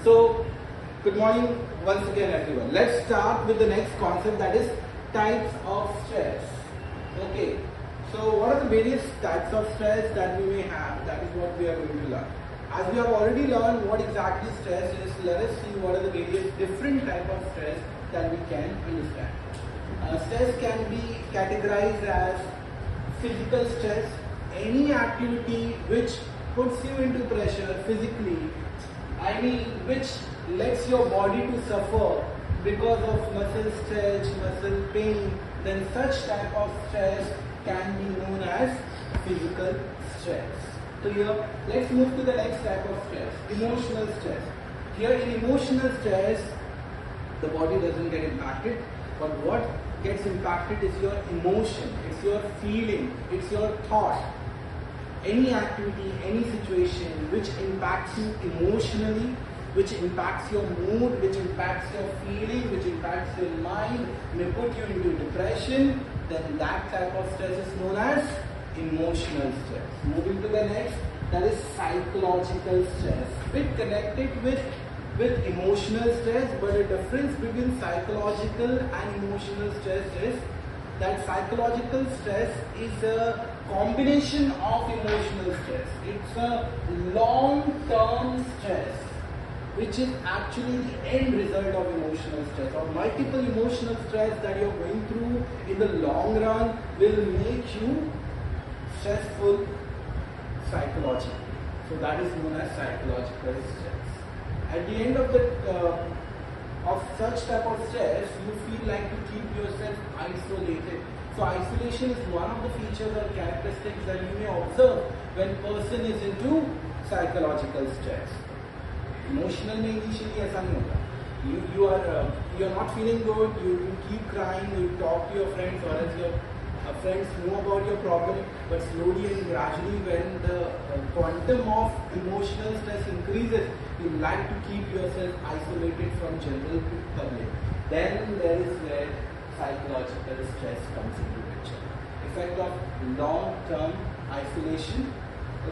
So, good morning once again everyone. Let's start with the next concept, that is types of stress. Okay, so what are the various types of stress that we may have? That is what we are going to learn. As we have already learned what exactly stress is, let us see what are the various different types of stress that we can understand. Stress can be categorized as physical stress, any activity which puts you into pressure physically, which lets your body to suffer because of muscle stretch, muscle pain, then such type of stress can be known as physical stress. So here, let's move to the next type of stress, emotional stress. Here in emotional stress, the body doesn't get impacted, but what gets impacted is your emotion, it's your feeling, it's your thought. Any activity, any situation which impacts you emotionally, which impacts your mood, which impacts your feeling, which impacts your mind, may put you into depression, then that type of stress is known as emotional stress. Moving to the next, that is psychological stress. Bit connected with emotional stress, but the difference between psychological and emotional stress is that psychological stress is a combination of emotional stress. It's a long-term stress, which is actually the end result of emotional stress, or multiple emotional stress that you're going through in the long run will make you stressful psychologically. So that is known as psychological stress. At the end of such type of stress, you feel like to keep yourself isolated. So isolation is one of the features or characteristics that you may observe when person is into psychological stress. Emotional में initially ऐसा नहीं होता. You are not feeling good. You keep crying. You talk to your friends, or else your friends know about your problem. But slowly and gradually, when the quantum of emotional stress increases, you like to keep yourself isolated from general public. Then there is where psychological stress comes into picture. Effect of long-term isolation.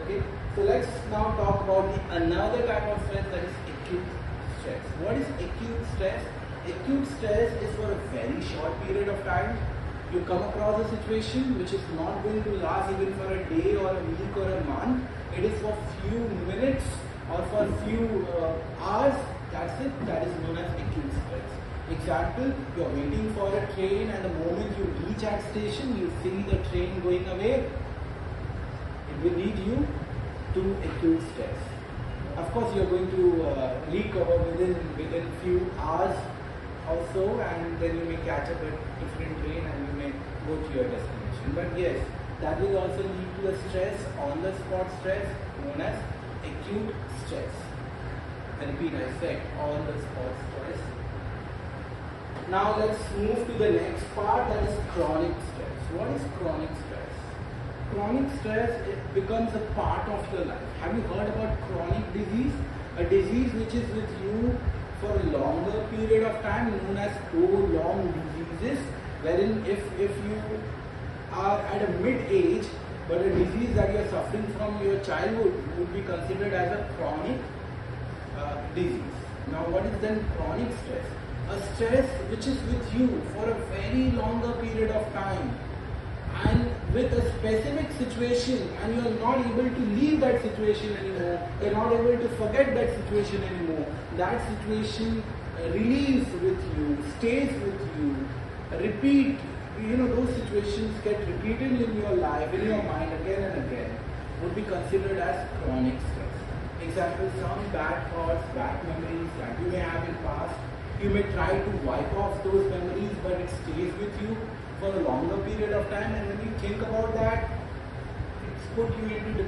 Okay. So let's now talk about another type of stress, that is acute stress. What is acute stress? Acute stress is for a very short period of time. You come across a situation which is not going to last even for a day or a week or a month. It is for few minutes or for few hours. That's it. That is known as acute stress. Example, you're waiting for a train, and the moment you reach at station, you see the train going away. It will lead you to acute stress. Of course, you are going to recover within few hours also, and then you may catch up a different train and you may go to your destination. But yes, that will also lead to a stress, on the spot stress, known as acute stress. I repeat, I said on the spot stress. Now let's move to the next part, that is chronic stress. What is chronic stress? Chronic stress, it becomes a part of your life. Have you heard about chronic disease? A disease which is with you for a longer period of time, known as prolonged diseases, wherein if you are at a mid-age, but a disease that you are suffering from your childhood would be considered as a chronic disease. Now what is then chronic stress? A stress which is with you for a very longer period of time, and with a specific situation, and you are not able to leave that situation anymore, you are not able to forget that situation anymore. That situation relieves with you, stays with you, repeat, those situations get repeated in your life, in your mind again and again, would be considered as chronic stress. Example, some bad thoughts, bad memories that you may have in past, you may try to wipe off those memories, but it stays with you for a longer period of time, and when you think about that, it's put you into